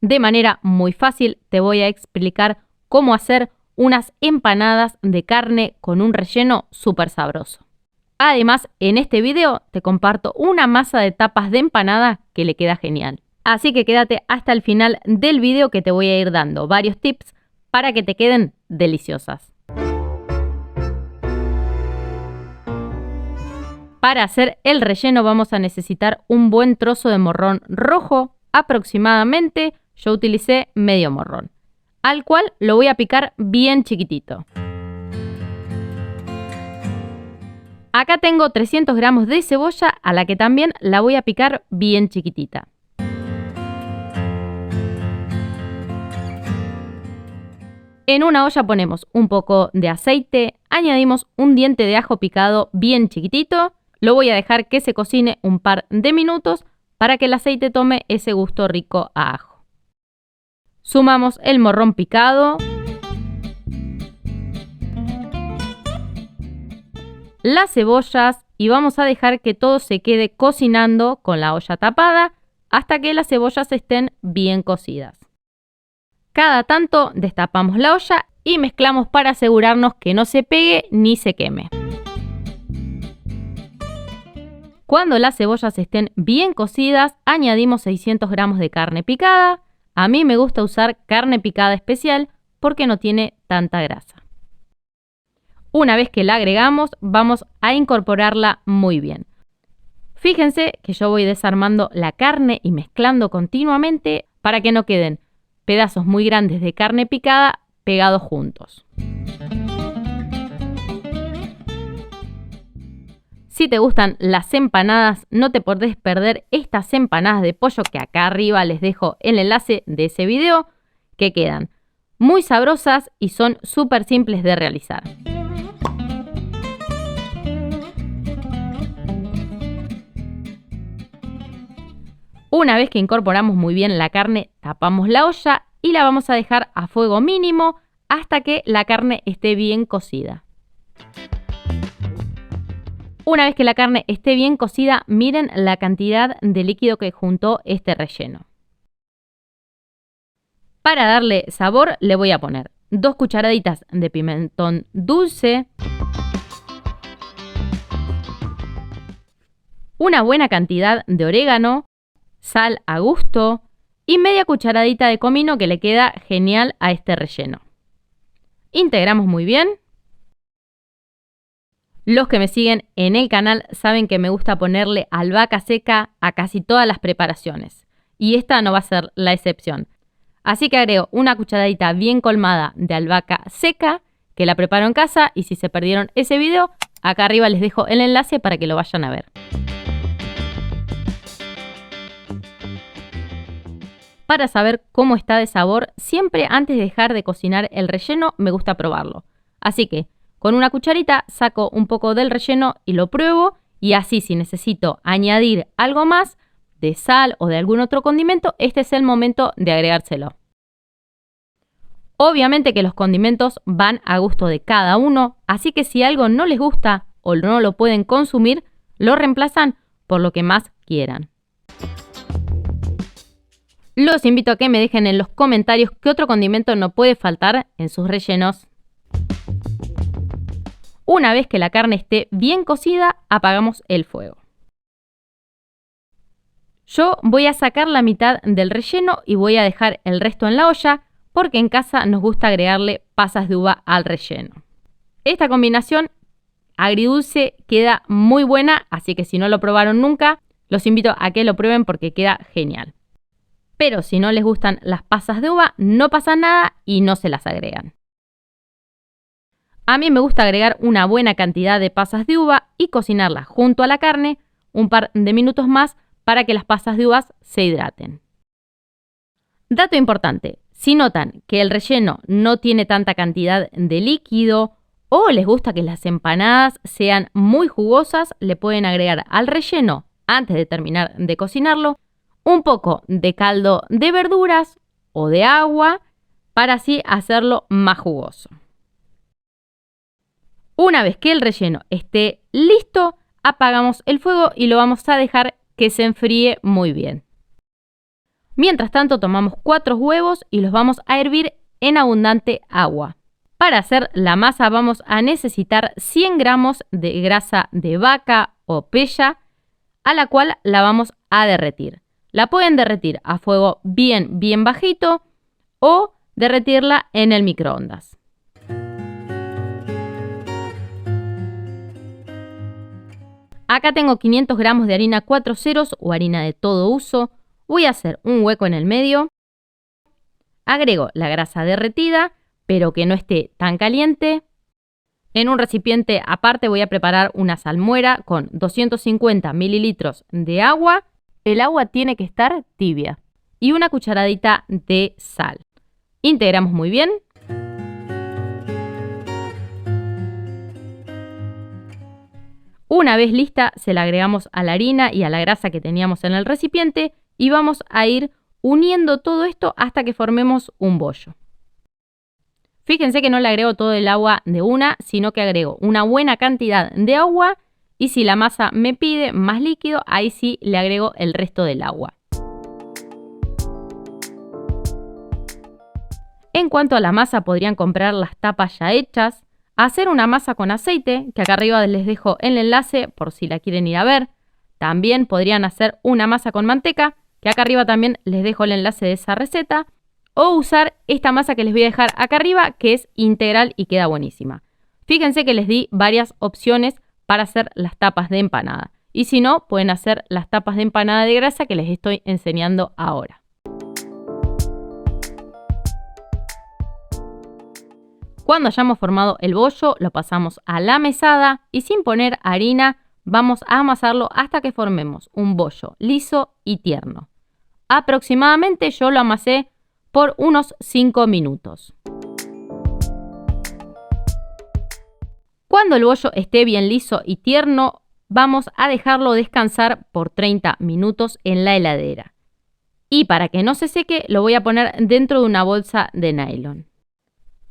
De manera muy fácil te voy a explicar cómo hacer unas empanadas de carne con un relleno súper sabroso. Además, en este video te comparto una masa de tapas de empanada que le queda genial. Así que quédate hasta el final del video que te voy a ir dando varios tips para que te queden deliciosas. Para hacer el relleno vamos a necesitar un buen trozo de morrón rojo, aproximadamente yo utilicé medio morrón, al cual lo voy a picar bien chiquitito. Acá tengo 300 gramos de cebolla a la que también la voy a picar bien chiquitita. En una olla ponemos un poco de aceite, añadimos un diente de ajo picado bien chiquitito, lo voy a dejar que se cocine un par de minutos para que el aceite tome ese gusto rico a ajo. Sumamos el morrón picado, las cebollas y vamos a dejar que todo se quede cocinando con la olla tapada hasta que las cebollas estén bien cocidas. Cada tanto destapamos la olla y mezclamos para asegurarnos que no se pegue ni se queme. Cuando las cebollas estén bien cocidas, añadimos 600 gramos de carne picada. A mí me gusta usar carne picada especial porque no tiene tanta grasa. Una vez que la agregamos, vamos a incorporarla muy bien. Fíjense que yo voy desarmando la carne y mezclando continuamente para que no queden pedazos muy grandes de carne picada pegados juntos. Si te gustan las empanadas, no te podés perder estas empanadas de pollo que acá arriba les dejo el enlace de ese video, que quedan muy sabrosas y son súper simples de realizar. Una vez que incorporamos muy bien la carne, tapamos la olla y la vamos a dejar a fuego mínimo hasta que la carne esté bien cocida. Una vez que la carne esté bien cocida, miren la cantidad de líquido que juntó este relleno. Para darle sabor le voy a poner 2 cucharaditas de pimentón dulce, una buena cantidad de orégano, sal a gusto y media cucharadita de comino que le queda genial a este relleno. Integramos muy bien. Los que me siguen en el canal saben que me gusta ponerle albahaca seca a casi todas las preparaciones y esta no va a ser la excepción. Así que agrego una cucharadita bien colmada de albahaca seca que la preparo en casa y si se perdieron ese video, acá arriba les dejo el enlace para que lo vayan a ver. Para saber cómo está de sabor, siempre antes de dejar de cocinar el relleno me gusta probarlo. Así que con una cucharita saco un poco del relleno y lo pruebo y así si necesito añadir algo más de sal o de algún otro condimento, este es el momento de agregárselo. Obviamente que los condimentos van a gusto de cada uno, así que si algo no les gusta o no lo pueden consumir, lo reemplazan por lo que más quieran. Los invito a que me dejen en los comentarios qué otro condimento no puede faltar en sus rellenos. Una vez que la carne esté bien cocida, apagamos el fuego. Yo voy a sacar la mitad del relleno y voy a dejar el resto en la olla porque en casa nos gusta agregarle pasas de uva al relleno. Esta combinación agridulce queda muy buena, así que si no lo probaron nunca, los invito a que lo prueben porque queda genial. Pero si no les gustan las pasas de uva, no pasa nada y no se las agregan. A mí me gusta agregar una buena cantidad de pasas de uva y cocinarlas junto a la carne un par de minutos más para que las pasas de uvas se hidraten. Dato importante, si notan que el relleno no tiene tanta cantidad de líquido o les gusta que las empanadas sean muy jugosas, le pueden agregar al relleno, antes de terminar de cocinarlo, un poco de caldo de verduras o de agua para así hacerlo más jugoso. Una vez que el relleno esté listo, apagamos el fuego y lo vamos a dejar que se enfríe muy bien. Mientras tanto tomamos 4 huevos y los vamos a hervir en abundante agua. Para hacer la masa vamos a necesitar 100 gramos de grasa de vaca o pella, a la cual la vamos a derretir. La pueden derretir a fuego bien bajito o derretirla en el microondas. Acá tengo 500 gramos de harina 4 ceros o harina de todo uso. Voy a hacer un hueco en el medio. Agrego la grasa derretida, pero que no esté tan caliente. En un recipiente aparte voy a preparar una salmuera con 250 mililitros de agua. El agua tiene que estar tibia. Y una cucharadita de sal. Integramos muy bien. Una vez lista, se la agregamos a la harina y a la grasa que teníamos en el recipiente y vamos a ir uniendo todo esto hasta que formemos un bollo. Fíjense que no le agrego todo el agua de una, sino que agrego una buena cantidad de agua y si la masa me pide más líquido, ahí sí le agrego el resto del agua. En cuanto a la masa, podrían comprar las tapas ya hechas, hacer una masa con aceite, que acá arriba les dejo el enlace por si la quieren ir a ver. También podrían hacer una masa con manteca, que acá arriba también les dejo el enlace de esa receta. O usar esta masa que les voy a dejar acá arriba, que es integral y queda buenísima. Fíjense que les di varias opciones para hacer las tapas de empanada. Y si no, pueden hacer las tapas de empanada de grasa que les estoy enseñando ahora. Cuando hayamos formado el bollo, lo pasamos a la mesada y sin poner harina, vamos a amasarlo hasta que formemos un bollo liso y tierno. Aproximadamente yo lo amasé por unos 5 minutos. Cuando el bollo esté bien liso y tierno, vamos a dejarlo descansar por 30 minutos en la heladera. Y para que no se seque, lo voy a poner dentro de una bolsa de nylon.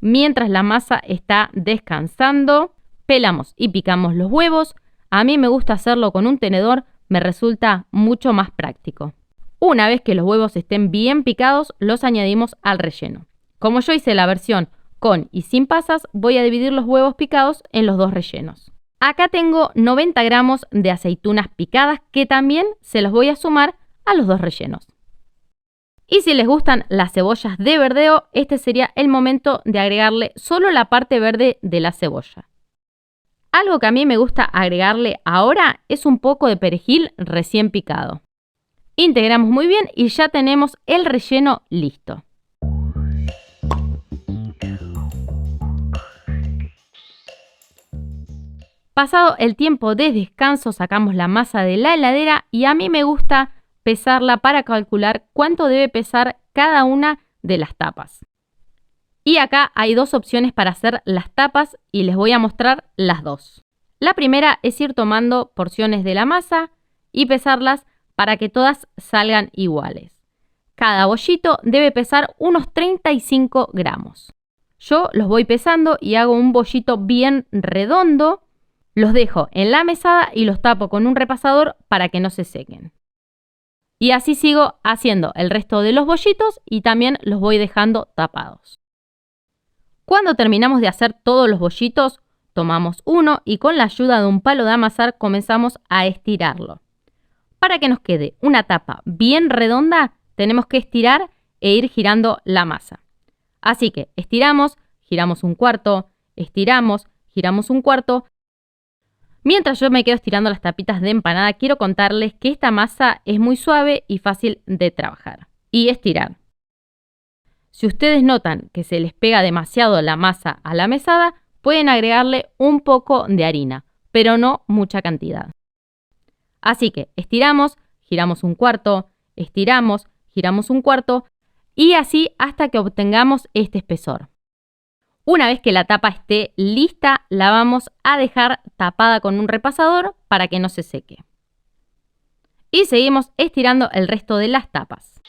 Mientras la masa está descansando, pelamos y picamos los huevos. A mí me gusta hacerlo con un tenedor, me resulta mucho más práctico. Una vez que los huevos estén bien picados, los añadimos al relleno. Como yo hice la versión con y sin pasas, voy a dividir los huevos picados en los dos rellenos. Acá tengo 90 gramos de aceitunas picadas que también se los voy a sumar a los dos rellenos. Y si les gustan las cebollas de verdeo, este sería el momento de agregarle solo la parte verde de la cebolla. Algo que a mí me gusta agregarle ahora es un poco de perejil recién picado. Integramos muy bien y ya tenemos el relleno listo. Pasado el tiempo de descanso, sacamos la masa de la heladera y a mí me gusta pesarla para calcular cuánto debe pesar cada una de las tapas. Y acá hay dos opciones para hacer las tapas y les voy a mostrar las dos. La primera es ir tomando porciones de la masa y pesarlas para que todas salgan iguales. Cada bollito debe pesar unos 35 gramos. Yo los voy pesando y hago un bollito bien redondo. Los dejo en la mesada y los tapo con un repasador para que no se sequen. Y así sigo haciendo el resto de los bollitos y también los voy dejando tapados. Cuando terminamos de hacer todos los bollitos, tomamos uno y con la ayuda de un palo de amasar comenzamos a estirarlo. Para que nos quede una tapa bien redonda, tenemos que estirar e ir girando la masa. Así que estiramos, giramos un cuarto, estiramos, giramos un cuarto. Mientras yo me quedo estirando las tapitas de empanada, quiero contarles que esta masa es muy suave y fácil de trabajar y estirar. Si ustedes notan que se les pega demasiado la masa a la mesada, pueden agregarle un poco de harina, pero no mucha cantidad. Así que estiramos, giramos un cuarto, estiramos, giramos un cuarto y así hasta que obtengamos este espesor. Una vez que la tapa esté lista, la vamos a dejar tapada con un repasador para que no se seque. Y seguimos estirando el resto de las tapas.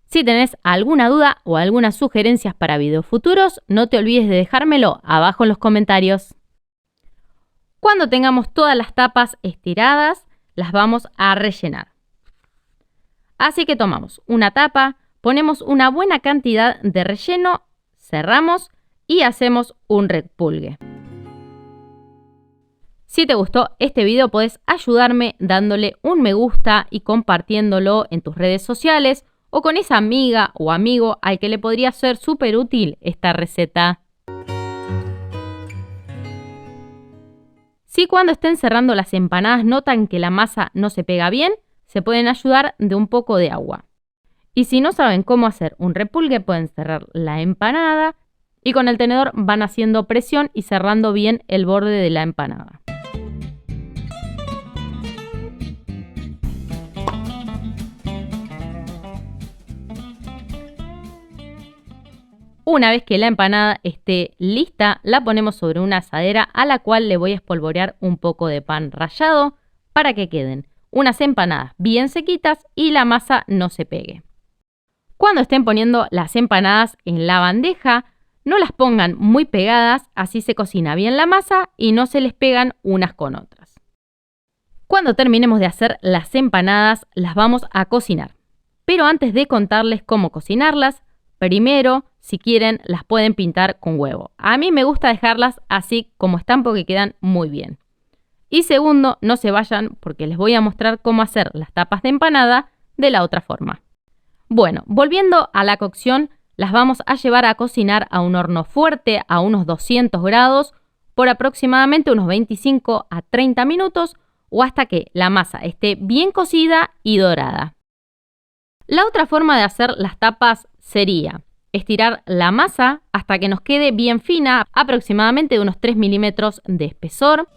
Si tenés alguna duda o algunas sugerencias para videos futuros, no te olvides de dejármelo abajo en los comentarios. Cuando tengamos todas las tapas estiradas, las vamos a rellenar. Así que tomamos una tapa, ponemos una buena cantidad de relleno, cerramos y hacemos un repulgue. Si te gustó este video, puedes ayudarme dándole un me gusta y compartiéndolo en tus redes sociales o con esa amiga o amigo al que le podría ser súper útil esta receta. Si cuando estén cerrando las empanadas notan que la masa no se pega bien, se pueden ayudar de un poco de agua. Y si no saben cómo hacer un repulgue, pueden cerrar la empanada y con el tenedor van haciendo presión y cerrando bien el borde de la empanada. Una vez que la empanada esté lista, la ponemos sobre una asadera a la cual le voy a espolvorear un poco de pan rallado para que queden unas empanadas bien sequitas y la masa no se pegue. Cuando estén poniendo las empanadas en la bandeja, no las pongan muy pegadas, así se cocina bien la masa y no se les pegan unas con otras. Cuando terminemos de hacer las empanadas, las vamos a cocinar. Pero antes de contarles cómo cocinarlas, primero, si quieren, las pueden pintar con huevo. A mí me gusta dejarlas así como están porque quedan muy bien. Y segundo, no se vayan porque les voy a mostrar cómo hacer las tapas de empanada de la otra forma. Bueno, volviendo a la cocción, las vamos a llevar a cocinar a un horno fuerte a unos 200 grados por aproximadamente unos 25 a 30 minutos o hasta que la masa esté bien cocida y dorada. La otra forma de hacer las tapas sería estirar la masa hasta que nos quede bien fina, aproximadamente de unos 3 milímetros de espesor.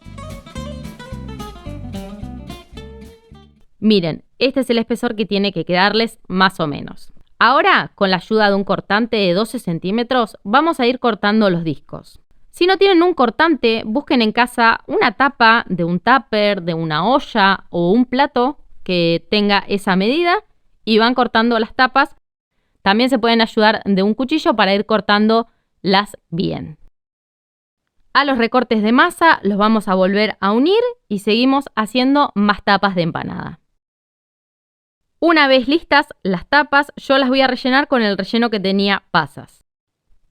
Miren, este es el espesor que tiene que quedarles más o menos. Ahora, con la ayuda de un cortante de 12 centímetros, vamos a ir cortando los discos. Si no tienen un cortante, busquen en casa una tapa de un tupper, de una olla o un plato que tenga esa medida y van cortando las tapas. También se pueden ayudar de un cuchillo para ir cortándolas bien. A los recortes de masa los vamos a volver a unir y seguimos haciendo más tapas de empanada. Una vez listas las tapas, yo las voy a rellenar con el relleno que tenía pasas.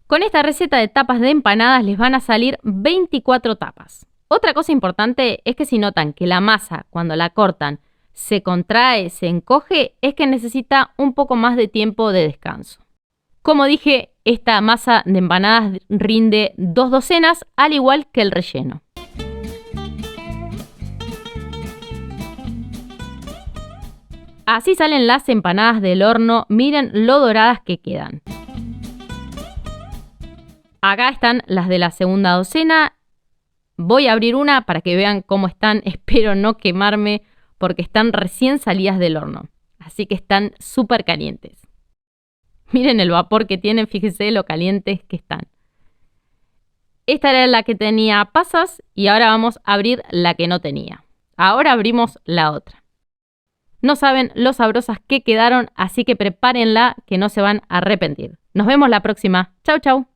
Con esta receta de tapas de empanadas les van a salir 24 tapas. Otra cosa importante es que si notan que la masa cuando la cortan se contrae, se encoge, es que necesita un poco más de tiempo de descanso. Como dije, esta masa de empanadas rinde 2 docenas, al igual que el relleno. Así salen las empanadas del horno, miren lo doradas que quedan. Acá están las de la segunda docena. Voy a abrir una para que vean cómo están, espero no quemarme porque están recién salidas del horno, así que están súper calientes. Miren el vapor que tienen, fíjense lo calientes que están. Esta era la que tenía pasas y ahora vamos a abrir la que no tenía. Ahora abrimos la otra. No saben lo sabrosas que quedaron, así que prepárenla que no se van a arrepentir. Nos vemos la próxima. Chau, chau.